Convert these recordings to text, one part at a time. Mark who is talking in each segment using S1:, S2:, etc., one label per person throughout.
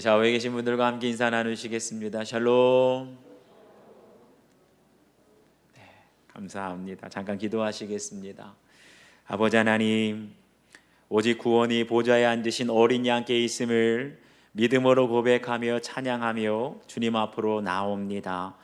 S1: 좌우에 계신 분들과 함께 인사 나누시겠습니다. 샬롬. 감사합니다. 잠깐 기도하시겠습니다. 아버지 하나님, 오직 구원이 보좌에 앉으신 어린 양께 있음을 믿음으로 고백하며 찬양하며 주님 앞으로 나옵니다.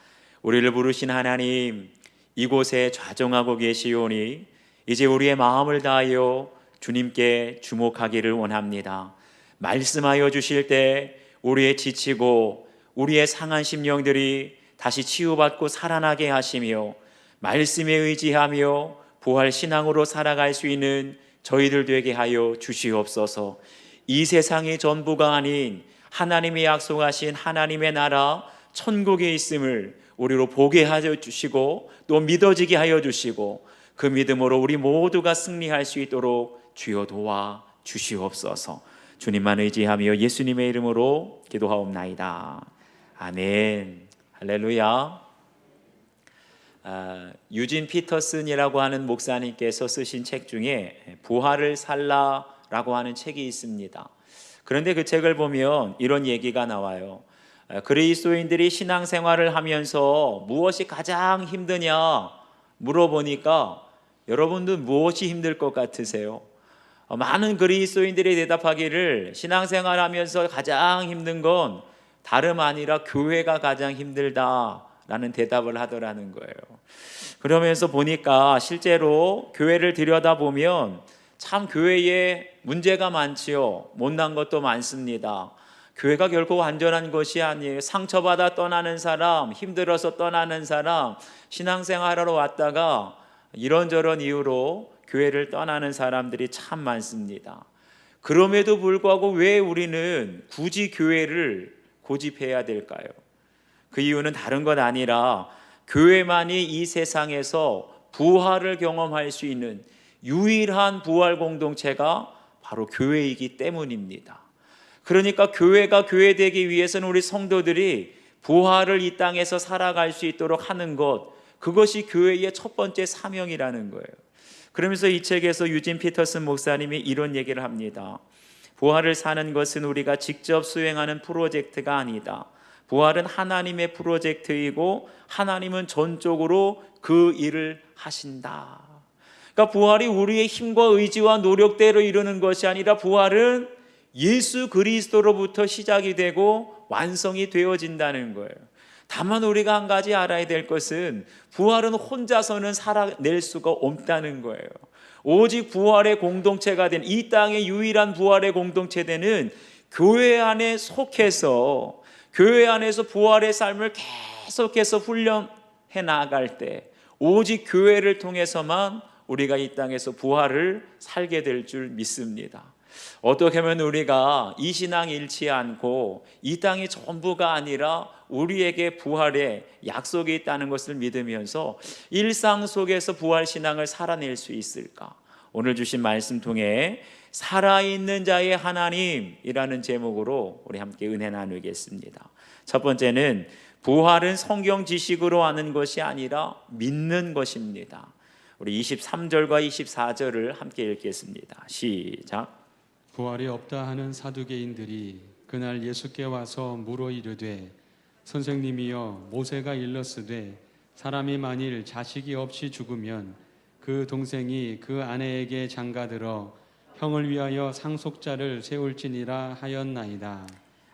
S1: 우리를 부르신 하나님, 이곳에 좌정하고 계시오니 이제 우리의 마음을 다하여 주님께 주목하기를 원합니다. 말씀하여 주실 때 우리의 지치고 우리의 상한 심령들이 다시 치유받고 살아나게 하시며 말씀에 의지하며 부활 신앙으로 살아갈 수 있는 저희들 되게 하여 주시옵소서. 이 세상이 전부가 아닌 하나님이 약속하신 하나님의 나라 천국에 있음을 우리로 보게 하여 주시고 또 믿어지게 하여 주시고 그 믿음으로 우리 모두가 승리할 수 있도록 주여 도와 주시옵소서. 주님만 의지하며 예수님의 이름으로 기도하옵나이다. 아멘. 할렐루야. 유진 피터슨이라고 하는 목사님께서 쓰신 책 중에 부활을 살라라고 하는 책이 있습니다. 그런데 그 책을 보면 이런 얘기가 나와요. 그리스도인들이 신앙생활을 하면서 무엇이 가장 힘드냐 물어보니까 여러분들 무엇이 힘들 것 같으세요? 많은 그리스도인들이 대답하기를 신앙생활하면서 가장 힘든 건 다름 아니라 교회가 가장 힘들다라는 대답을 하더라는 거예요. 그러면서 보니까 실제로 교회를 들여다보면 참 교회에 문제가 많지요. 못난 것도 많습니다. 교회가 결코 완전한 것이 아니에요. 상처받아 떠나는 사람, 힘들어서 떠나는 사람, 신앙생활하러 왔다가 이런저런 이유로 교회를 떠나는 사람들이 참 많습니다. 그럼에도 불구하고 왜 우리는 굳이 교회를 고집해야 될까요? 그 이유는 다른 것 아니라 교회만이 이 세상에서 부활을 경험할 수 있는 유일한 부활 공동체가 바로 교회이기 때문입니다. 그러니까 교회가 교회되기 위해서는 우리 성도들이 부활을 이 땅에서 살아갈 수 있도록 하는 것, 그것이 교회의 첫 번째 사명이라는 거예요. 그러면서 이 책에서 유진 피터슨 목사님이 이런 얘기를 합니다. 부활을 사는 것은 우리가 직접 수행하는 프로젝트가 아니다. 부활은 하나님의 프로젝트이고 하나님은 전적으로 그 일을 하신다. 그러니까 부활이 우리의 힘과 의지와 노력대로 이루는 것이 아니라 부활은 예수 그리스도로부터 시작이 되고 완성이 되어진다는 거예요. 다만 우리가 한 가지 알아야 될 것은 부활은 혼자서는 살아낼 수가 없다는 거예요. 오직 부활의 공동체가 된 이 땅의 유일한 부활의 공동체 되는 교회 안에 속해서 교회 안에서 부활의 삶을 계속해서 훈련해 나갈 때 오직 교회를 통해서만 우리가 이 땅에서 부활을 살게 될 줄 믿습니다. 어떻게 하면 우리가 이 신앙 잃지 않고 이 땅이 전부가 아니라 우리에게 부활의 약속이 있다는 것을 믿으면서 일상 속에서 부활 신앙을 살아낼 수 있을까? 오늘 주신 말씀 통해 살아있는 자의 하나님이라는 제목으로 우리 함께 은혜 나누겠습니다. 첫 번째는 부활은 성경 지식으로 아는 것이 아니라 믿는 것입니다. 우리 23절과 24절을 함께 읽겠습니다. 시작.
S2: 부활이 없다 하는 사두개인들이 그날 예수께 와서 물어 이르되 선생님이여 모세가 일렀으되 사람이 만일 자식이 없이 죽으면 그 동생이 그 아내에게 장가들어 형을 위하여 상속자를 세울지니라 하였나이다.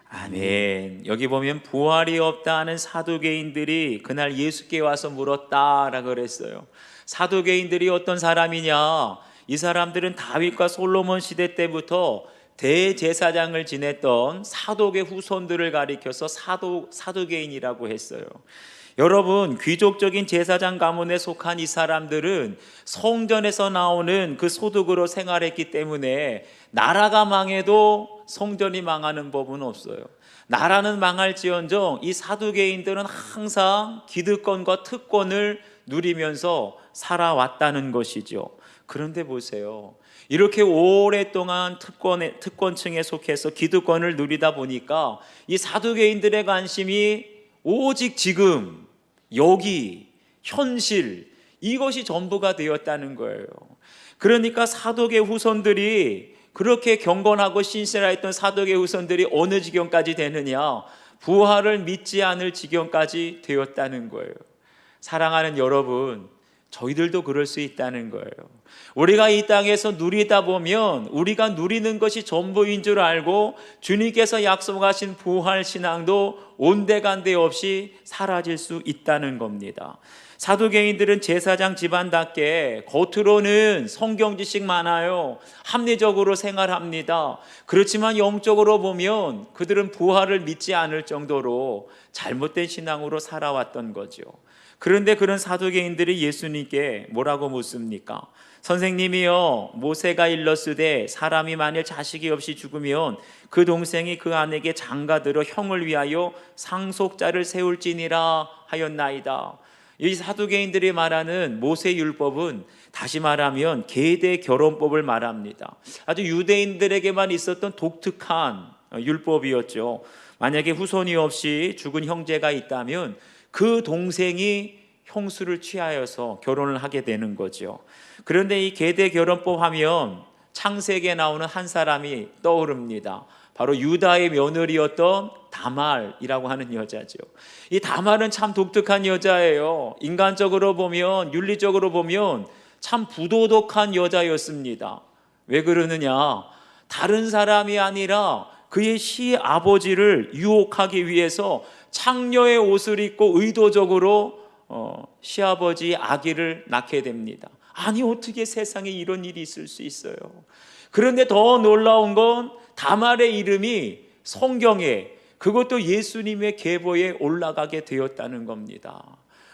S1: 아멘. 여기 보면 부활이 없다 하는 사두개인들이 그날 예수께 와서 물었다라고 그랬어요. 사두개인들이 어떤 사람이냐? 이 사람들은 다윗과 솔로몬 시대 때부터 대제사장을 지냈던 사독의 후손들을 가리켜서 사두개인이라고 했어요. 여러분, 귀족적인 제사장 가문에 속한 이 사람들은 성전에서 나오는 그 소득으로 생활했기 때문에 나라가 망해도 성전이 망하는 법은 없어요. 나라는 망할지언정 이 사두개인들은 항상 기득권과 특권을 누리면서 살아왔다는 것이죠. 그런데 보세요. 이렇게 오랫동안 특권층에 속해서 기득권을 누리다 보니까 이 사두개인들의 관심이 오직 지금, 여기, 현실, 이것이 전부가 되었다는 거예요. 그러니까 사독의 후손들이 그렇게 경건하고 신실했던 사도계 후손들이 어느 지경까지 되느냐? 부활을 믿지 않을 지경까지 되었다는 거예요. 사랑하는 여러분, 저희들도 그럴 수 있다는 거예요. 우리가 이 땅에서 누리다 보면 우리가 누리는 것이 전부인 줄 알고 주님께서 약속하신 부활 신앙도 온데간데 없이 사라질 수 있다는 겁니다. 사두개인들은 제사장 집안답게 겉으로는 성경 지식 많아요. 합리적으로 생활합니다. 그렇지만 영적으로 보면 그들은 부활을 믿지 않을 정도로 잘못된 신앙으로 살아왔던 거죠. 그런데 그런 사두개인들이 예수님께 뭐라고 묻습니까? 선생님이여, 모세가 일렀으되 사람이 만일 자식이 없이 죽으면 그 동생이 그 아내에게 장가들어 형을 위하여 상속자를 세울지니라 하였나이다. 이 사두개인들이 말하는 모세율법은 다시 말하면 계대 결혼법을 말합니다. 아주 유대인들에게만 있었던 독특한 율법이었죠. 만약에 후손이 없이 죽은 형제가 있다면 그 동생이 형수를 취하여서 결혼을 하게 되는 거죠. 그런데 이 계대 결혼법 하면 창세기에 나오는 한 사람이 떠오릅니다. 바로 유다의 며느리였던 다말이라고 하는 여자죠. 이 다말은 참 독특한 여자예요. 인간적으로 보면, 윤리적으로 보면 참 부도덕한 여자였습니다. 왜 그러느냐? 다른 사람이 아니라 그의 시아버지를 유혹하기 위해서 창녀의 옷을 입고 의도적으로 시아버지의 아기를 낳게 됩니다. 아니, 어떻게 세상에 이런 일이 있을 수 있어요? 그런데 더 놀라운 건 다말의 이름이 성경에, 그것도 예수님의 계보에 올라가게 되었다는 겁니다.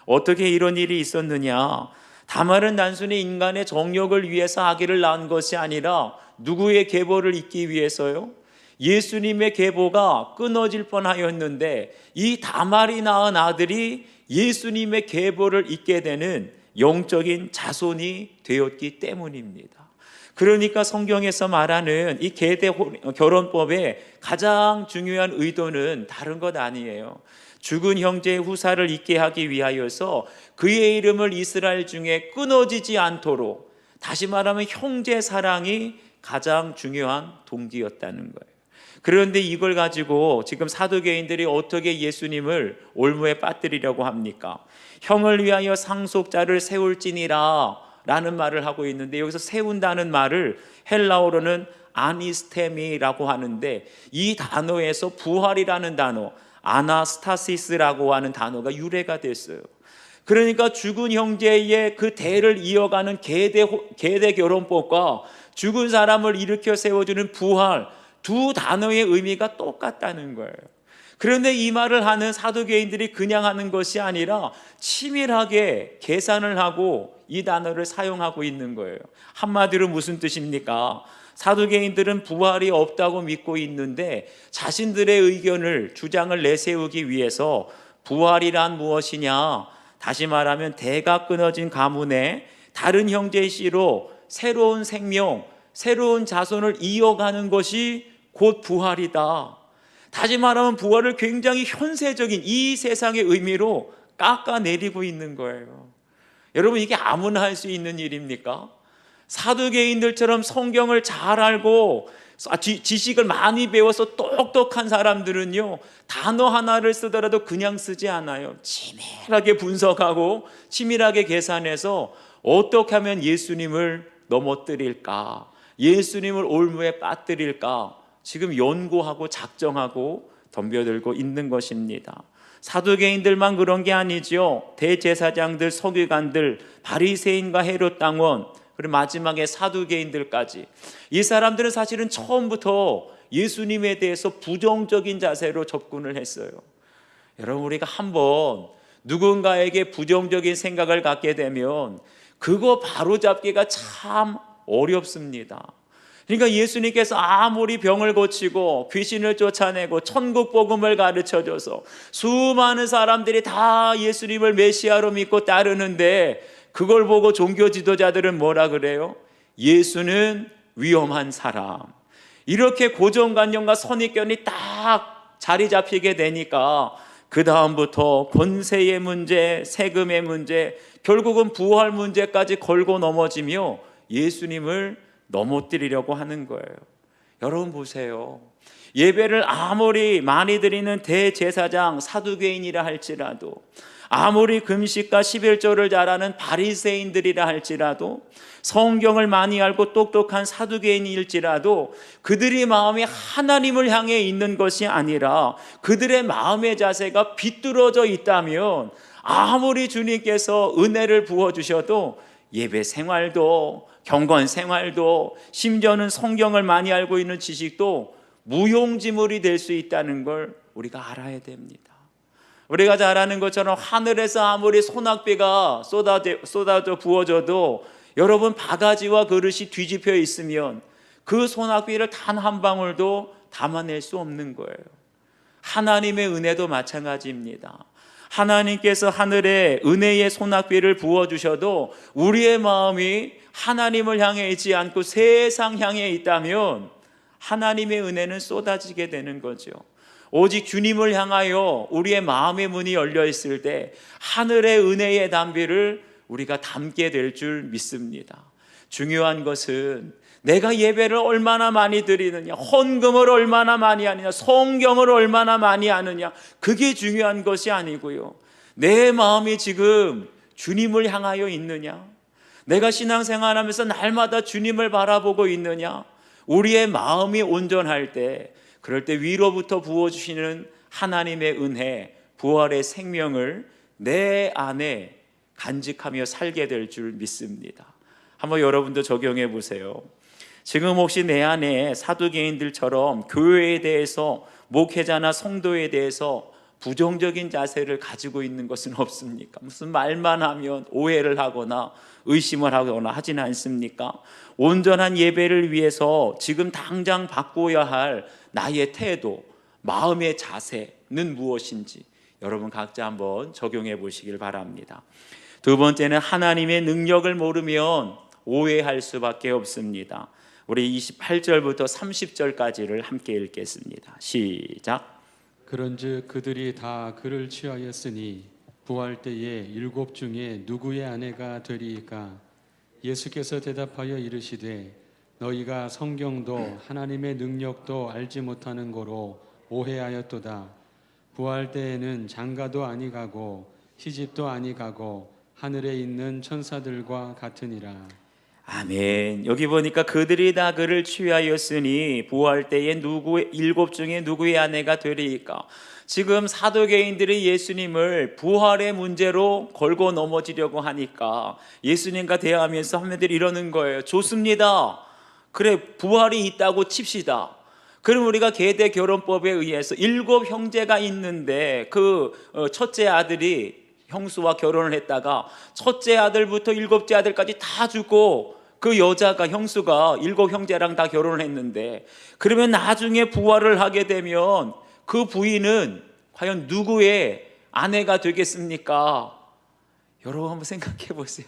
S1: 어떻게 이런 일이 있었느냐? 다말은 단순히 인간의 정욕을 위해서 아기를 낳은 것이 아니라 누구의 계보를 잇기 위해서요? 예수님의 계보가 끊어질 뻔하였는데 이 다말이 낳은 아들이 예수님의 계보를 잇게 되는 영적인 자손이 되었기 때문입니다. 그러니까 성경에서 말하는 이 계대 결혼법의 가장 중요한 의도는 다른 것 아니에요. 죽은 형제의 후사를 잇게 하기 위하여서 그의 이름을 이스라엘 중에 끊어지지 않도록, 다시 말하면 형제 사랑이 가장 중요한 동기였다는 거예요. 그런데 이걸 가지고 지금 사두개인들이 어떻게 예수님을 올무에 빠뜨리려고 합니까? 형을 위하여 상속자를 세울지니라 라는 말을 하고 있는데, 여기서 세운다는 말을 헬라어로는 아니스테미라고 하는데, 이 단어에서 부활이라는 단어, 아나스타시스라고 하는 단어가 유래가 됐어요. 그러니까 죽은 형제의 그 대를 이어가는 계대 결혼법과 죽은 사람을 일으켜 세워주는 부활, 두 단어의 의미가 똑같다는 거예요. 그런데 이 말을 하는 사두개인들이 그냥 하는 것이 아니라 치밀하게 계산을 하고 이 단어를 사용하고 있는 거예요. 한마디로 무슨 뜻입니까? 사두개인들은 부활이 없다고 믿고 있는데 자신들의 의견을, 주장을 내세우기 위해서 부활이란 무엇이냐? 다시 말하면 대가 끊어진 가문에 다른 형제의 씨로 새로운 생명, 새로운 자손을 이어가는 것이 곧 부활이다. 다시 말하면 부활을 굉장히 현세적인 이 세상의 의미로 깎아내리고 있는 거예요. 여러분, 이게 아무나 할 수 있는 일입니까? 사두개인들처럼 성경을 잘 알고 지식을 많이 배워서 똑똑한 사람들은요, 단어 하나를 쓰더라도 그냥 쓰지 않아요. 치밀하게 분석하고 치밀하게 계산해서 어떻게 하면 예수님을 넘어뜨릴까, 예수님을 올무에 빠뜨릴까 지금 연구하고 작정하고 덤벼들고 있는 것입니다. 사두개인들만 그런 게 아니죠. 대제사장들, 서기관들, 바리새인과 헤롯 당원, 그리고 마지막에 사두개인들까지, 이 사람들은 사실은 처음부터 예수님에 대해서 부정적인 자세로 접근을 했어요. 여러분, 우리가 한번 누군가에게 부정적인 생각을 갖게 되면 그거 바로잡기가 참 어렵습니다. 그러니까 예수님께서 아무리 병을 고치고 귀신을 쫓아내고 천국 복음을 가르쳐줘서 수많은 사람들이 다 예수님을 메시아로 믿고 따르는데, 그걸 보고 종교 지도자들은 뭐라 그래요? 예수는 위험한 사람. 이렇게 고정관념과 선입견이 딱 자리 잡히게 되니까 그 다음부터 권세의 문제, 세금의 문제, 결국은 부활 문제까지 걸고 넘어지며 예수님을 넘어뜨리려고 하는 거예요. 여러분 보세요. 예배를 아무리 많이 드리는 대제사장 사두개인이라 할지라도, 아무리 금식과 11조를 잘하는 바리새인들이라 할지라도, 성경을 많이 알고 똑똑한 사두개인일지라도 그들의 마음이 하나님을 향해 있는 것이 아니라 그들의 마음의 자세가 비뚤어져 있다면 아무리 주님께서 은혜를 부어주셔도 예배 생활도 경건 생활도 심지어는 성경을 많이 알고 있는 지식도 무용지물이 될 수 있다는 걸 우리가 알아야 됩니다. 우리가 잘 아는 것처럼 하늘에서 아무리 소낙비가 쏟아져 부어져도 여러분 바가지와 그릇이 뒤집혀 있으면 그 소낙비를 단 한 방울도 담아낼 수 없는 거예요. 하나님의 은혜도 마찬가지입니다. 하나님께서 하늘에 은혜의 소낙비를 부어주셔도 우리의 마음이 하나님을 향해 있지 않고 세상 향해 있다면 하나님의 은혜는 쏟아지게 되는 거죠. 오직 주님을 향하여 우리의 마음의 문이 열려 있을 때 하늘의 은혜의 담비를 우리가 담게 될 줄 믿습니다. 중요한 것은 내가 예배를 얼마나 많이 드리느냐, 헌금을 얼마나 많이 하느냐, 성경을 얼마나 많이 하느냐, 그게 중요한 것이 아니고요. 내 마음이 지금 주님을 향하여 있느냐, 내가 신앙생활하면서 날마다 주님을 바라보고 있느냐, 우리의 마음이 온전할 때, 그럴 때 위로부터 부어주시는 하나님의 은혜, 부활의 생명을 내 안에 간직하며 살게 될 줄 믿습니다. 한번 여러분도 적용해 보세요. 지금 혹시 내 안에 사두개인들처럼 교회에 대해서, 목회자나 성도에 대해서 부정적인 자세를 가지고 있는 것은 없습니까? 무슨 말만 하면 오해를 하거나 의심을 하거나 하지는 않습니까? 온전한 예배를 위해서 지금 당장 바꿔야 할 나의 태도, 마음의 자세는 무엇인지 여러분 각자 한번 적용해 보시길 바랍니다. 두 번째는 하나님의 능력을 모르면 오해할 수밖에 없습니다. 우리 28절부터 30절까지를 함께 읽겠습니다. 시작.
S2: 그런즉 그들이 다 그를 취하였으니 부활 때에 7 중에 누구의 아내가 되리이까? 예수께서 대답하여 이르시되 너희가 성경도 하나님의 능력도 알지 못하는 거로 오해하였도다. 부활 때에는 장가도 아니가고 시집도 아니가고 하늘에 있는 천사들과 같으니라.
S1: 아멘. 여기 보니까 그들이 다 그를 취하였으니 부활 때에 7 중에 누구의 아내가 되리이까? 지금 사도개인들이 예수님을 부활의 문제로 걸고 넘어지려고 하니까 예수님과 대화하면서 한매들이 이러는 거예요. 좋습니다. 그래, 부활이 있다고 칩시다. 그럼 우리가 계대 결혼법에 의해서 7 형제가 있는데 그 첫째 아들이 형수와 결혼을 했다가 첫째 아들부터 7째 아들까지 다 죽고 그 여자가, 형수가 7 형제랑 다 결혼을 했는데, 그러면 나중에 부활을 하게 되면 그 부인은 과연 누구의 아내가 되겠습니까? 여러분 한번 생각해 보세요.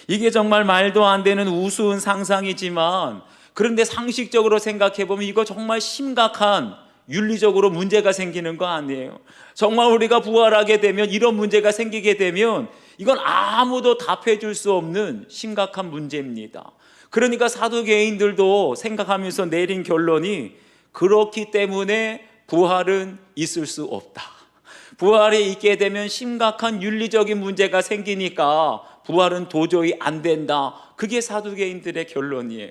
S1: 이게 정말 말도 안 되는 우스운 상상이지만, 그런데 상식적으로 생각해 보면 이거 정말 심각한 윤리적으로 문제가 생기는 거 아니에요. 정말 우리가 부활하게 되면, 이런 문제가 생기게 되면 이건 아무도 답해 줄 수 없는 심각한 문제입니다. 그러니까 사두개인들도 생각하면서 내린 결론이 그렇기 때문에 부활은 있을 수 없다. 부활이 있게 되면 심각한 윤리적인 문제가 생기니까 부활은 도저히 안 된다. 그게 사두개인들의 결론이에요.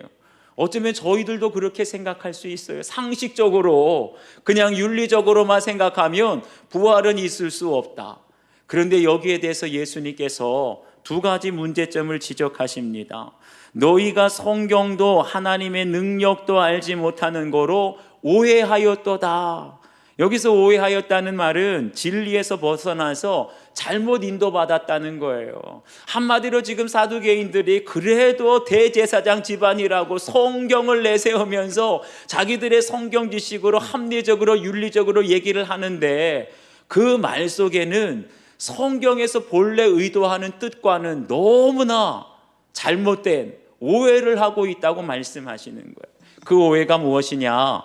S1: 어쩌면 저희들도 그렇게 생각할 수 있어요. 상식적으로 그냥 윤리적으로만 생각하면 부활은 있을 수 없다. 그런데 여기에 대해서 예수님께서 2가지 문제점을 지적하십니다. 너희가 성경도 하나님의 능력도 알지 못하는 거로 오해하였도다. 여기서 오해하였다는 말은 진리에서 벗어나서 잘못 인도받았다는 거예요. 한마디로 지금 사두개인들이 그래도 대제사장 집안이라고 성경을 내세우면서 자기들의 성경 지식으로 합리적으로 윤리적으로 얘기를 하는데, 그 말 속에는 성경에서 본래 의도하는 뜻과는 너무나 잘못된 오해를 하고 있다고 말씀하시는 거예요. 그 오해가 무엇이냐?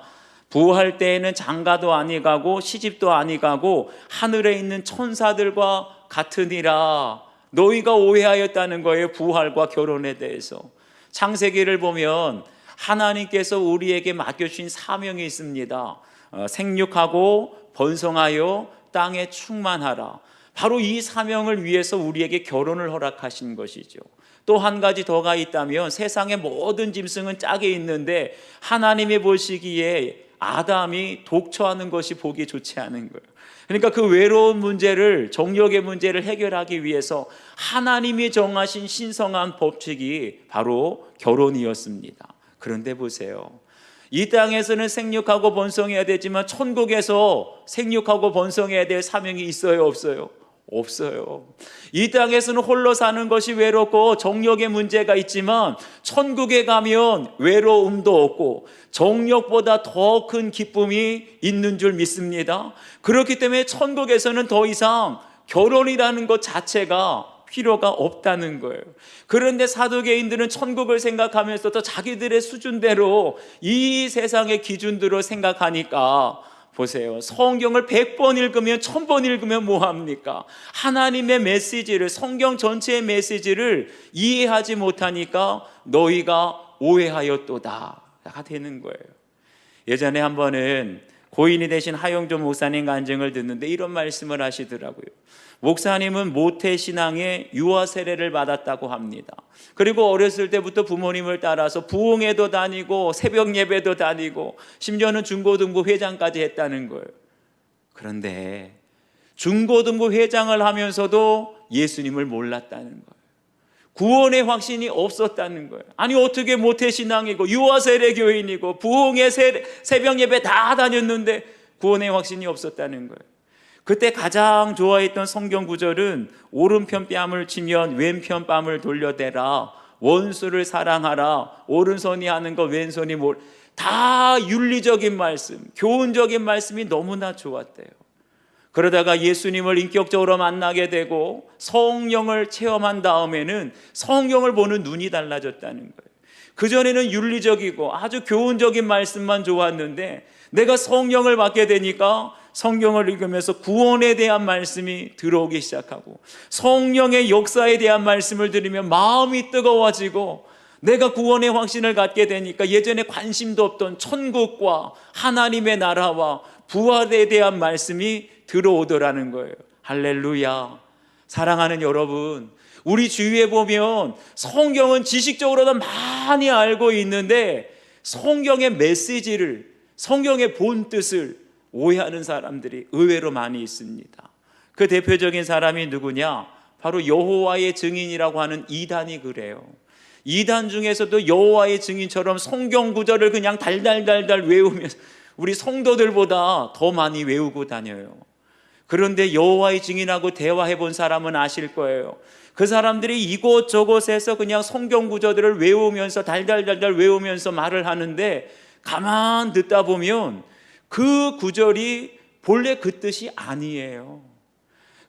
S1: 부활 때에는 장가도 아니가고 시집도 아니가고 하늘에 있는 천사들과 같으니라. 너희가 오해하였다는 거예요. 부활과 결혼에 대해서. 창세기를 보면 하나님께서 우리에게 맡겨주신 사명이 있습니다. 생육하고 번성하여 땅에 충만하라. 바로 이 사명을 위해서 우리에게 결혼을 허락하신 것이죠. 또 한 가지 더가 있다면 세상의 모든 짐승은 짝에 있는데 하나님이 보시기에 아담이 독처하는 것이 보기 좋지 않은 거예요. 그러니까 그 외로운 문제를, 정욕의 문제를 해결하기 위해서 하나님이 정하신 신성한 법칙이 바로 결혼이었습니다. 그런데 보세요, 이 땅에서는 생육하고 번성해야 되지만 천국에서 생육하고 번성해야 될 사명이 있어요, 없어요? 없어요. 이 땅에서는 홀로 사는 것이 외롭고 정욕의 문제가 있지만 천국에 가면 외로움도 없고 정욕보다 더 큰 기쁨이 있는 줄 믿습니다. 그렇기 때문에 천국에서는 더 이상 결혼이라는 것 자체가 필요가 없다는 거예요. 그런데 사두개인들은 천국을 생각하면서도 자기들의 수준대로 이 세상의 기준대로 생각하니까, 보세요, 성경을 100번 읽으면 1000번 읽으면 뭐합니까? 하나님의 메시지를, 성경 전체의 메시지를 이해하지 못하니까 너희가 오해하였도다가 되는 거예요. 예전에 한 번은 고인이 되신 하영조 목사님 간증을 듣는데 이런 말씀을 하시더라고요. 목사님은 모태신앙의 유아 세례를 받았다고 합니다. 그리고 어렸을 때부터 부모님을 따라서 부흥회도 다니고 새벽 예배도 다니고 심지어는 중고등부 회장까지 했다는 거예요. 그런데 중고등부 회장을 하면서도 예수님을 몰랐다는 거예요. 구원의 확신이 없었다는 거예요. 아니 어떻게 모태신앙이고 유아 세례 교인이고 부흥회 새벽 예배 다 다녔는데 구원의 확신이 없었다는 거예요. 그때 가장 좋아했던 성경 구절은 오른편 뺨을 치면 왼편 뺨을 돌려대라, 원수를 사랑하라, 오른손이 하는 거 왼손이 다 윤리적인 말씀, 교훈적인 말씀이 너무나 좋았대요. 그러다가 예수님을 인격적으로 만나게 되고 성령을 체험한 다음에는 성경을 보는 눈이 달라졌다는 거예요. 그전에는 윤리적이고 아주 교훈적인 말씀만 좋았는데 내가 성령을 받게 되니까 성경을 읽으면서 구원에 대한 말씀이 들어오기 시작하고 성령의 역사에 대한 말씀을 들으면 마음이 뜨거워지고 내가 구원의 확신을 갖게 되니까 예전에 관심도 없던 천국과 하나님의 나라와 부활에 대한 말씀이 들어오더라는 거예요. 할렐루야. 사랑하는 여러분, 우리 주위에 보면 성경은 지식적으로도 많이 알고 있는데 성경의 메시지를, 성경의 본 뜻을 오해하는 사람들이 의외로 많이 있습니다. 그 대표적인 사람이 누구냐? 바로 여호와의 증인이라고 하는 이단이 그래요. 이단 중에서도 여호와의 증인처럼 성경 구절을 그냥 달달달달 외우면서 우리 성도들보다 더 많이 외우고 다녀요. 그런데 여호와의 증인하고 대화해 본 사람은 아실 거예요. 그 사람들이 이곳저곳에서 그냥 성경 구절들을 외우면서 달달달달 외우면서 말을 하는데 가만 듣다 보면 그 구절이 본래 그 뜻이 아니에요.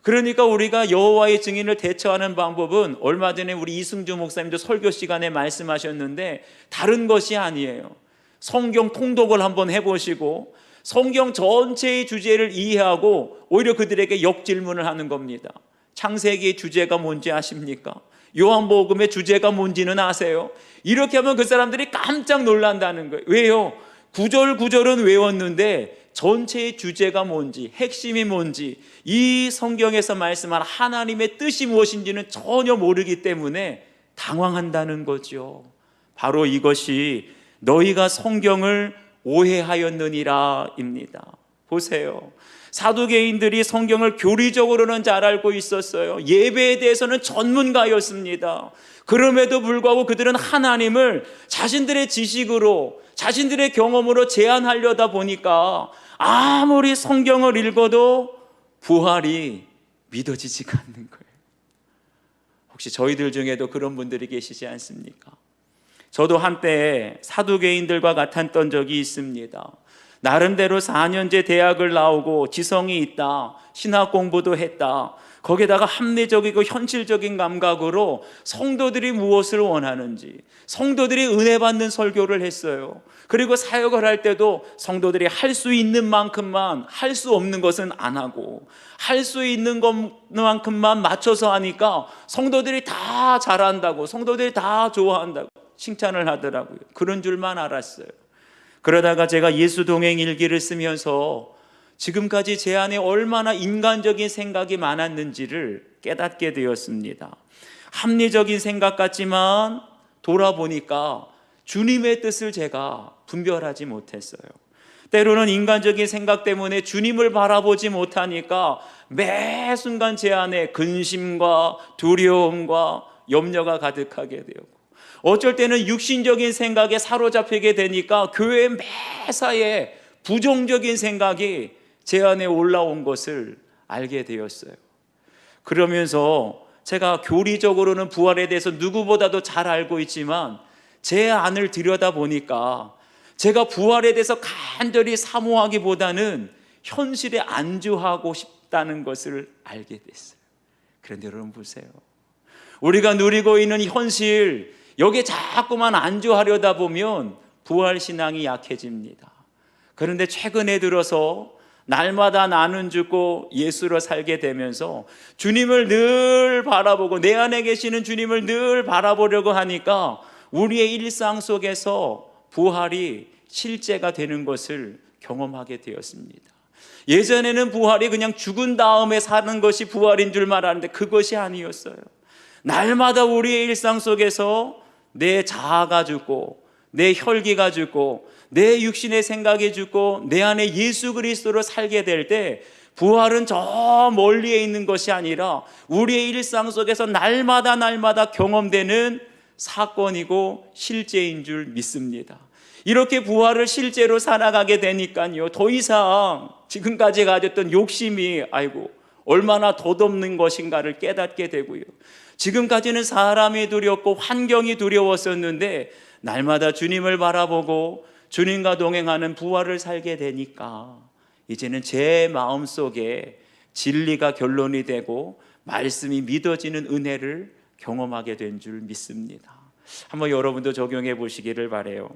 S1: 그러니까 우리가 여호와의 증인을 대처하는 방법은 얼마 전에 우리 이승주 목사님도 설교 시간에 말씀하셨는데 다른 것이 아니에요. 성경 통독을 한번 해보시고 성경 전체의 주제를 이해하고 오히려 그들에게 역질문을 하는 겁니다. 창세기의 주제가 뭔지 아십니까? 요한복음의 주제가 뭔지는 아세요? 이렇게 하면 그 사람들이 깜짝 놀란다는 거예요. 왜요? 구절구절은 외웠는데 전체의 주제가 뭔지, 핵심이 뭔지, 이 성경에서 말씀한 하나님의 뜻이 무엇인지는 전혀 모르기 때문에 당황한다는 거죠. 바로 이것이 너희가 성경을 오해하였느니라 입니다. 보세요. 사두개인들이 성경을 교리적으로는 잘 알고 있었어요. 예배에 대해서는 전문가였습니다. 그럼에도 불구하고 그들은 하나님을 자신들의 지식으로, 자신들의 경험으로 제한하려다 보니까 아무리 성경을 읽어도 부활이 믿어지지가 않는 거예요. 혹시 저희들 중에도 그런 분들이 계시지 않습니까? 저도 한때 사두개인들과 같았던 적이 있습니다. 나름대로 4년제 대학을 나오고 지성이 있다, 신학 공부도 했다, 거기에다가 합리적이고 현실적인 감각으로 성도들이 무엇을 원하는지, 성도들이 은혜 받는 설교를 했어요. 그리고 사역을 할 때도 성도들이 할 수 있는 만큼만, 할 수 없는 것은 안 하고 할 수 있는 것만큼만 맞춰서 하니까 성도들이 다 잘한다고, 성도들이 다 좋아한다고. 칭찬을 하더라고요. 그런 줄만 알았어요. 그러다가 제가 예수 동행 일기를 쓰면서 지금까지 제 안에 얼마나 인간적인 생각이 많았는지를 깨닫게 되었습니다. 합리적인 생각 같지만 돌아보니까 주님의 뜻을 제가 분별하지 못했어요. 때로는 인간적인 생각 때문에 주님을 바라보지 못하니까 매 순간 제 안에 근심과 두려움과 염려가 가득하게 되고, 어쩔 때는 육신적인 생각에 사로잡히게 되니까 교회 매사에 부정적인 생각이 제 안에 올라온 것을 알게 되었어요. 그러면서 제가 교리적으로는 부활에 대해서 누구보다도 잘 알고 있지만 제 안을 들여다보니까 제가 부활에 대해서 간절히 사모하기보다는 현실에 안주하고 싶다는 것을 알게 됐어요. 그런데 여러분 보세요. 우리가 누리고 있는 현실, 여기에 자꾸만 안주하려다 보면 부활신앙이 약해집니다. 그런데 최근에 들어서 날마다 나는 죽고 예수로 살게 되면서 주님을 늘 바라보고 내 안에 계시는 주님을 늘 바라보려고 하니까 우리의 일상 속에서 부활이 실제가 되는 것을 경험하게 되었습니다. 예전에는 부활이 그냥 죽은 다음에 사는 것이 부활인 줄만 알았는데 그것이 아니었어요. 날마다 우리의 일상 속에서 내 자아가 죽고 내 혈기가 죽고 내 육신의 생각이 죽고 내 안에 예수 그리스도로 살게 될 때 부활은 저 멀리에 있는 것이 아니라 우리의 일상 속에서 날마다 경험되는 사건이고 실제인 줄 믿습니다. 이렇게 부활을 실제로 살아가게 되니까요, 더 이상 지금까지 가졌던 욕심이 얼마나 덧없는 것인가를 깨닫게 되고요, 지금까지는 사람이 두렵고 환경이 두려웠었는데 날마다 주님을 바라보고 주님과 동행하는 부활을 살게 되니까 이제는 제 마음속에 진리가 결론이 되고 말씀이 믿어지는 은혜를 경험하게 된 줄 믿습니다. 한번 여러분도 적용해 보시기를 바라요.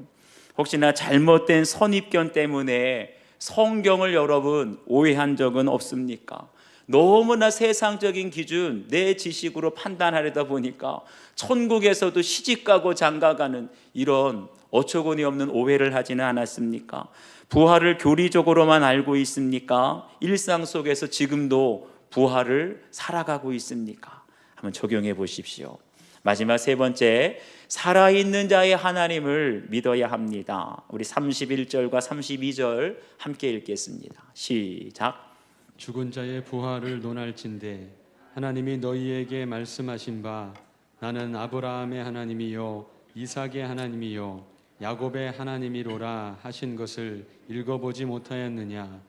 S1: 혹시나 잘못된 선입견 때문에 성경을 여러분 오해한 적은 없습니까? 너무나 세상적인 기준, 내 지식으로 판단하려다 보니까 천국에서도 시집가고 장가가는 이런 어처구니 없는 오해를 하지는 않았습니까? 부활을 교리적으로만 알고 있습니까? 일상 속에서 지금도 부활을 살아가고 있습니까? 한번 적용해 보십시오. 마지막 세 번째, 살아있는 자의 하나님을 믿어야 합니다. 우리 31절과 32절 함께 읽겠습니다. 시작.
S2: 죽은 자의 부활을 논할진대 하나님이 너희에게 말씀하신 바 나는 아브라함의 하나님이요 이삭의 하나님이요 야곱의 하나님이로라 하신 것을 읽어보지 못하였느냐?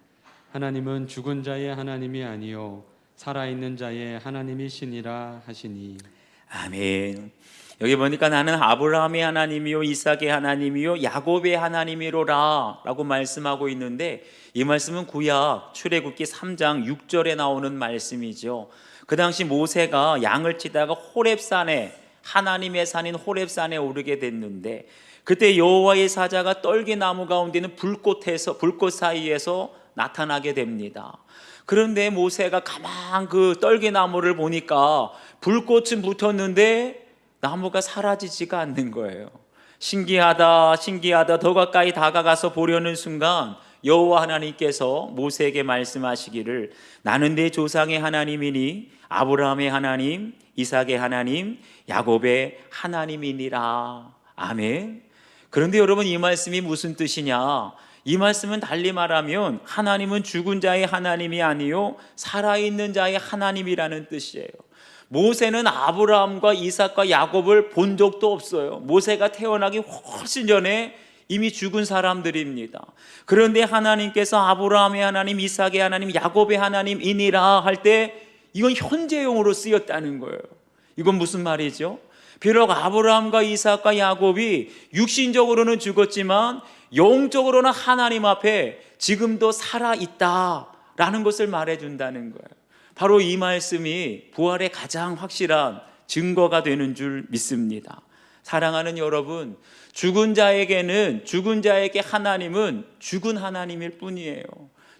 S2: 하나님은 죽은 자의 하나님이 아니요 살아있는 자의 하나님이시니라 하시니.
S1: 아멘. 여기 보니까 나는 아브라함의 하나님이요 이삭의 하나님이요 야곱의 하나님이로라 라고 말씀하고 있는데, 이 말씀은 구약 출애굽기 3장 6절에 나오는 말씀이죠. 그 당시 모세가 양을 치다가 호렙산에, 하나님의 산인 호렙산에 오르게 됐는데, 그때 여호와의 사자가 떨기나무 가운데 있는 불꽃 사이에서 나타나게 됩니다. 그런데 모세가 가만 그 떨기나무를 보니까 불꽃은 붙었는데 나무가 사라지지가 않는 거예요. 신기하다 더 가까이 다가가서 보려는 순간 여호와 하나님께서 모세에게 말씀하시기를 나는 내 조상의 하나님이니 아브라함의 하나님, 이삭의 하나님, 야곱의 하나님이니라. 아멘. 그런데 여러분, 이 말씀이 무슨 뜻이냐? 이 말씀은 달리 말하면 하나님은 죽은 자의 하나님이 아니요 살아있는 자의 하나님이라는 뜻이에요. 모세는 아브라함과 이삭과 야곱을 본 적도 없어요. 모세가 태어나기 훨씬 전에 이미 죽은 사람들입니다. 그런데 하나님께서 아브라함의 하나님, 이삭의 하나님, 야곱의 하나님이니라 할 때 이건 현재용으로 쓰였다는 거예요. 이건 무슨 말이죠? 비록 아브라함과 이삭과 야곱이 육신적으로는 죽었지만 영적으로는 하나님 앞에 지금도 살아있다라는 것을 말해준다는 거예요. 바로 이 말씀이 부활의 가장 확실한 증거가 되는 줄 믿습니다. 사랑하는 여러분, 죽은 자에게 하나님은 죽은 하나님일 뿐이에요.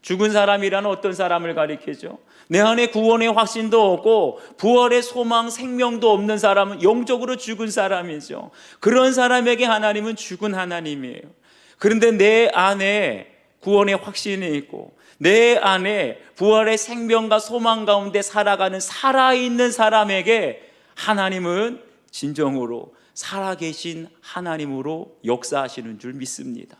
S1: 죽은 사람이란 어떤 사람을 가리키죠? 내 안에 구원의 확신도 없고 부활의 소망, 생명도 없는 사람은 영적으로 죽은 사람이죠. 그런 사람에게 하나님은 죽은 하나님이에요. 그런데 내 안에 구원의 확신이 있고 내 안에 부활의 생명과 소망 가운데 살아가는 살아있는 사람에게 하나님은 진정으로 살아계신 하나님으로 역사하시는 줄 믿습니다.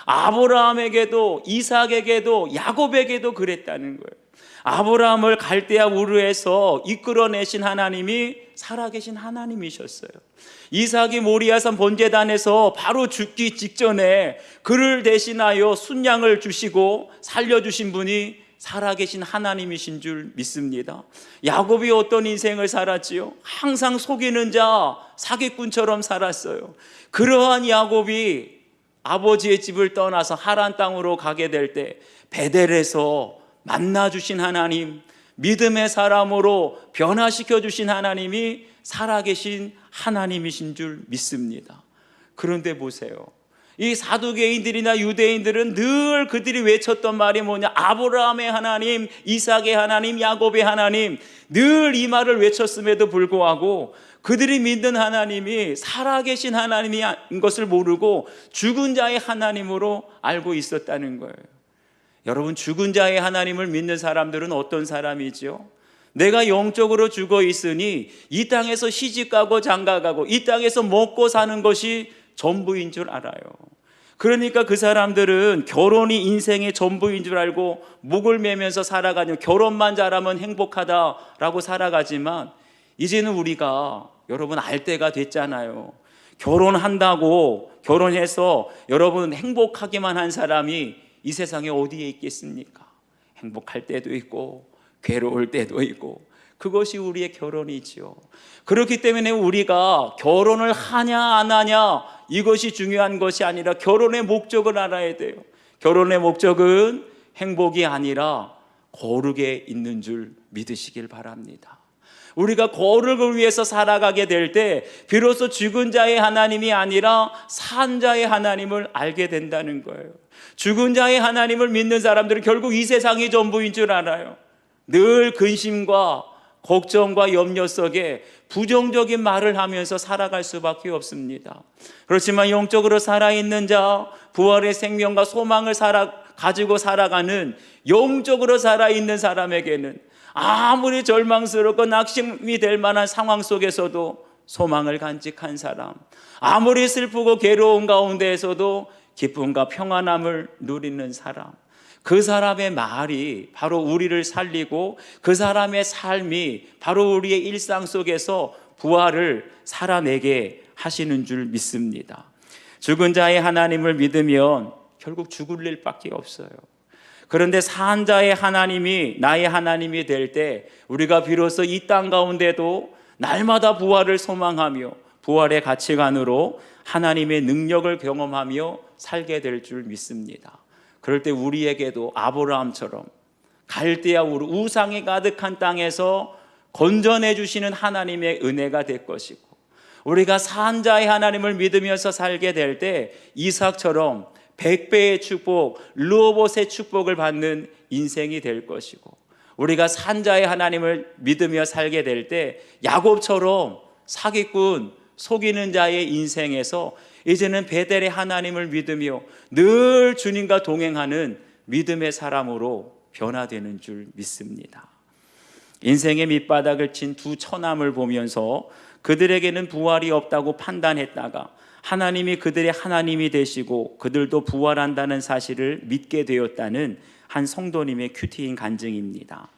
S1: 아브라함에게도 이삭에게도 야곱에게도 그랬다는 거예요. 아브라함을 갈대아 우르에서 이끌어내신 하나님이 살아계신 하나님이셨어요. 이삭이 모리아산 번제단에서 바로 죽기 직전에 그를 대신하여 순양을 주시고 살려주신 분이 살아계신 하나님이신 줄 믿습니다. 야곱이 어떤 인생을 살았지요? 항상 속이는 자, 사기꾼처럼 살았어요. 그러한 야곱이 아버지의 집을 떠나서 하란 땅으로 가게 될 때 베델에서 만나주신 하나님, 믿음의 사람으로 변화시켜 주신 하나님이 살아계신 하나님이신 줄 믿습니다. 그런데 보세요, 이 사두개인들이나 유대인들은 늘 그들이 외쳤던 말이 뭐냐? 아브라함의 하나님, 이삭의 하나님, 야곱의 하나님, 늘 이 말을 외쳤음에도 불구하고 그들이 믿는 하나님이 살아계신 하나님인 것을 모르고 죽은 자의 하나님으로 알고 있었다는 거예요. 여러분, 죽은 자의 하나님을 믿는 사람들은 어떤 사람이죠? 내가 영적으로 죽어 있으니 이 땅에서 시집가고 장가가고 이 땅에서 먹고 사는 것이 전부인 줄 알아요. 그러니까 그 사람들은 결혼이 인생의 전부인 줄 알고 목을 매면서 살아가며 결혼만 잘하면 행복하다라고 살아가지만 이제는 우리가 여러분 알 때가 됐잖아요. 결혼한다고 결혼해서 여러분 행복하기만 한 사람이 이 세상에 어디에 있겠습니까? 행복할 때도 있고 괴로울 때도 있고 그것이 우리의 결혼이지요. 그렇기 때문에 우리가 결혼을 하냐 안 하냐 이것이 중요한 것이 아니라 결혼의 목적을 알아야 돼요. 결혼의 목적은 행복이 아니라 거룩에 있는 줄 믿으시길 바랍니다. 우리가 거룩을 위해서 살아가게 될 때 비로소 죽은 자의 하나님이 아니라 산 자의 하나님을 알게 된다는 거예요. 죽은 자의 하나님을 믿는 사람들은 결국 이 세상이 전부인 줄 알아요. 늘 근심과 걱정과 염려 속에 부정적인 말을 하면서 살아갈 수밖에 없습니다. 그렇지만 영적으로 살아있는 자, 부활의 생명과 소망을 가지고 살아가는 영적으로 살아있는 사람에게는 아무리 절망스럽고 낙심이 될 만한 상황 속에서도 소망을 간직한 사람, 아무리 슬프고 괴로운 가운데에서도 기쁨과 평안함을 누리는 사람, 그 사람의 말이 바로 우리를 살리고 그 사람의 삶이 바로 우리의 일상 속에서 부활을 살아내게 하시는 줄 믿습니다. 죽은 자의 하나님을 믿으면 결국 죽을 일밖에 없어요. 그런데 산 자의 하나님이 나의 하나님이 될 때 우리가 비로소 이 땅 가운데도 날마다 부활을 소망하며 부활의 가치관으로 하나님의 능력을 경험하며 살게 될 줄 믿습니다. 그럴 때 우리에게도 아브라함처럼 갈대아 우르 우상이 가득한 땅에서 건져내 주시는 하나님의 은혜가 될 것이고, 우리가 산 자의 하나님을 믿으면서 살게 될 때 이삭처럼 100배의 축복, 르호봇의 축복을 받는 인생이 될 것이고, 우리가 산 자의 하나님을 믿으며 살게 될 때 야곱처럼 사기꾼, 속이는 자의 인생에서 이제는 베델의 하나님을 믿으며 늘 주님과 동행하는 믿음의 사람으로 변화되는 줄 믿습니다. 인생의 밑바닥을 친 두 처남을 보면서 그들에게는 부활이 없다고 판단했다가 하나님이 그들의 하나님이 되시고 그들도 부활한다는 사실을 믿게 되었다는 한 성도님의 큐티인 간증입니다.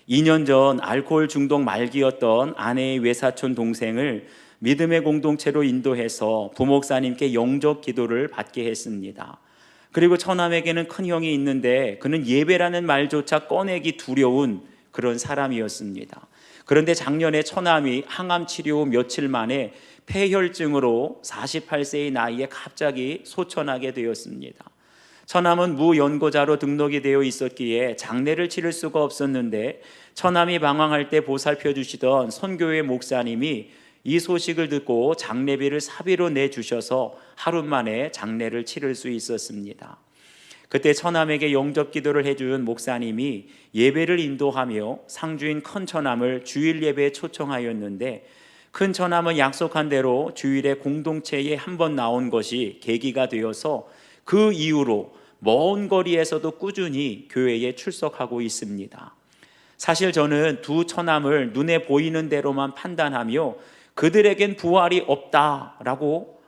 S1: 2년 전 알코올 중독 말기였던 아내의 외사촌 동생을 믿음의 공동체로 인도해서 부목사님께 영접 기도를 받게 했습니다. 그리고 처남에게는 큰 형이 있는데 그는 예배라는 말조차 꺼내기 두려운 그런 사람이었습니다. 그런데 작년에 처남이 항암 치료 후 며칠 만에 폐혈증으로 48세의 나이에 갑자기 소천하게 되었습니다. 처남은 무연고자로 등록이 되어 있었기에 장례를 치를 수가 없었는데 처남이 방황할 때 보살펴 주시던 선교회 목사님이 이 소식을 듣고 장례비를 사비로 내주셔서 하루 만에 장례를 치를 수 있었습니다. 그때 처남에게 영접 기도를 해준 목사님이 예배를 인도하며 상주인 큰 처남을 주일 예배에 초청하였는데, 큰 처남은 약속한 대로 주일에 공동체에 한번 나온 것이 계기가 되어서 그 이후로 먼 거리에서도 꾸준히 교회에 출석하고 있습니다. 사실 저는 두 처남을 눈에 보이는 대로만 판단하며 그들에겐 부활이 없다라고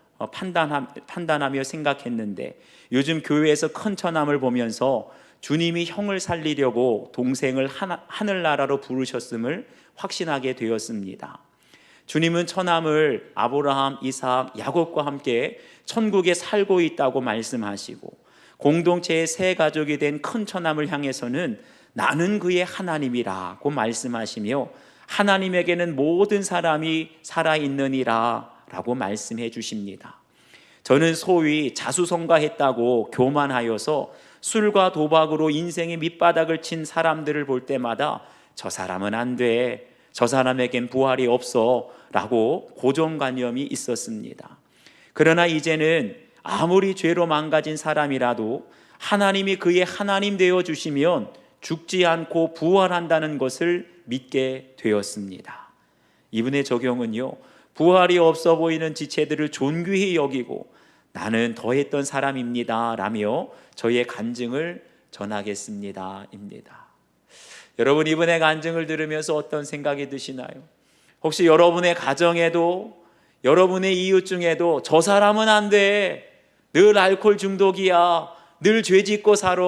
S1: 판단하며 생각했는데, 요즘 교회에서 큰 처남을 보면서 주님이 형을 살리려고 동생을 하늘나라로 부르셨음을 확신하게 되었습니다. 주님은 처남을 아브라함, 이삭, 야곱과 함께 천국에 살고 있다고 말씀하시고, 공동체의 새 가족이 된 큰 처남을 향해서는 나는 그의 하나님이라고 말씀하시며, 하나님에게는 모든 사람이 살아있느니라 라고 말씀해 주십니다. 저는 소위 자수성가했다고 교만하여서 술과 도박으로 인생의 밑바닥을 친 사람들을 볼 때마다 저 사람은 안 돼, 저 사람에겐 부활이 없어 라고 고정관념이 있었습니다. 그러나 이제는 아무리 죄로 망가진 사람이라도 하나님이 그의 하나님 되어 주시면 죽지 않고 부활한다는 것을 믿게 되었습니다. 이분의 적용은요, 부활이 없어 보이는 지체들을 존귀히 여기고 나는 더했던 사람입니다 라며 저의 간증을 전하겠습니다 입니다. 여러분, 이분의 간증을 들으면서 어떤 생각이 드시나요? 혹시 여러분의 가정에도, 여러분의 이웃 중에도 저 사람은 안 돼, 늘 알코올 중독이야, 늘 죄 짓고 살아,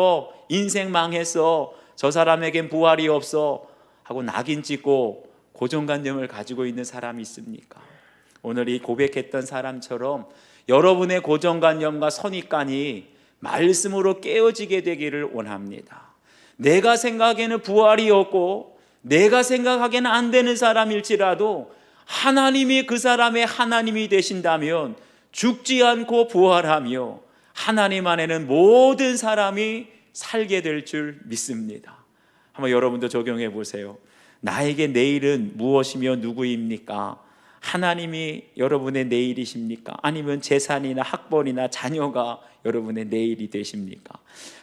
S1: 인생 망했어, 저 사람에겐 부활이 없어 하고 낙인 찍고 고정관념을 가지고 있는 사람이 있습니까? 오늘 이 고백했던 사람처럼 여러분의 고정관념과 선입관이 말씀으로 깨어지게 되기를 원합니다. 내가 생각에는 부활이 없고 내가 생각하기에는 안 되는 사람일지라도 하나님이 그 사람의 하나님이 되신다면 죽지 않고 부활하며 하나님 안에는 모든 사람이 살게 될 줄 믿습니다. 한번 여러분도 적용해 보세요. 나에게 내일은 무엇이며 누구입니까? 하나님이 여러분의 내일이십니까? 아니면 재산이나 학벌이나 자녀가 여러분의 내일이 되십니까?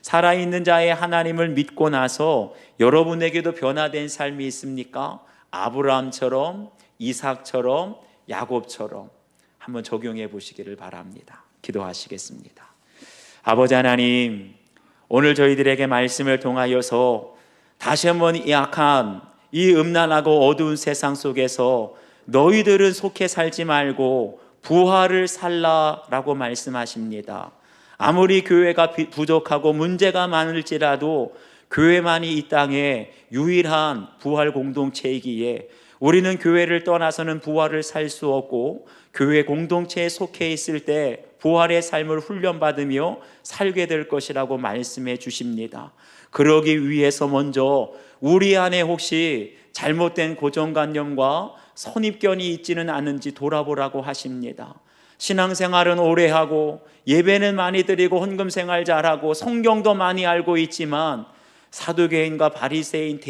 S1: 살아있는 자의 하나님을 믿고 나서 여러분에게도 변화된 삶이 있습니까? 아브라함처럼, 이삭처럼, 야곱처럼 한번 적용해 보시기를 바랍니다. 기도하시겠습니다. 아버지 하나님, 오늘 저희들에게 말씀을 통하여서 다시 한번 이 악한, 이 음란하고 어두운 세상 속에서 너희들은 속해 살지 말고 부활을 살라라고 말씀하십니다. 아무리 교회가 부족하고 문제가 많을지라도 교회만이 이 땅에 유일한 부활 공동체이기에 우리는 교회를 떠나서는 부활을 살 수 없고, 교회 공동체에 속해 있을 때 부활의 삶을 훈련받으며 살게 될 것이라고 말씀해 주십니다. 그러기 위해서 먼저 우리 안에 혹시 잘못된 고정관념과 선입견이 있지는 않은지 돌아보라고 하십니다. 신앙생활은 오래 하고 예배는 많이 드리고 헌금생활 잘하고 성경도 많이 알고 있지만 사두개인과 바리새인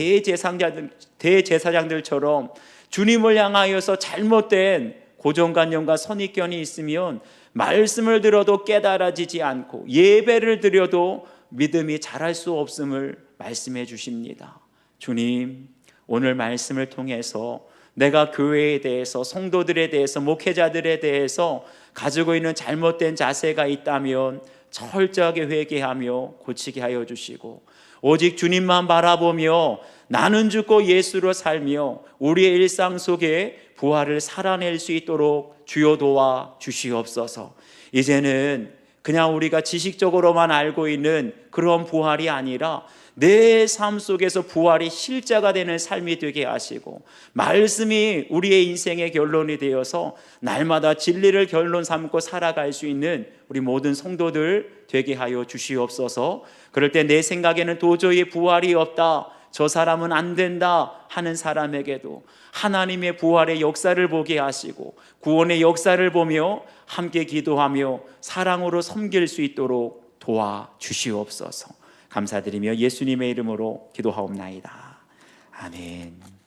S1: 대제사장들처럼 주님을 향하여서 잘못된 고정관념과 선입견이 있으면 말씀을 들어도 깨달아지지 않고 예배를 드려도 믿음이 자랄 수 없음을 말씀해 주십니다. 주님, 오늘 말씀을 통해서 내가 교회에 대해서, 성도들에 대해서, 목회자들에 대해서 가지고 있는 잘못된 자세가 있다면 철저하게 회개하며 고치게 하여 주시고, 오직 주님만 바라보며 나는 죽고 예수로 살며 우리의 일상 속에 부활을 살아낼 수 있도록 주여 도와 주시옵소서. 이제는 그냥 우리가 지식적으로만 알고 있는 그런 부활이 아니라 내 삶 속에서 부활이 실제가 되는 삶이 되게 하시고, 말씀이 우리의 인생의 결론이 되어서 날마다 진리를 결론 삼고 살아갈 수 있는 우리 모든 성도들 되게 하여 주시옵소서. 그럴 때 내 생각에는 도저히 부활이 없다, 저 사람은 안 된다 하는 사람에게도 하나님의 부활의 역사를 보게 하시고 구원의 역사를 보며 함께 기도하며 사랑으로 섬길 수 있도록 도와주시옵소서. 감사드리며 예수님의 이름으로 기도하옵나이다. 아멘.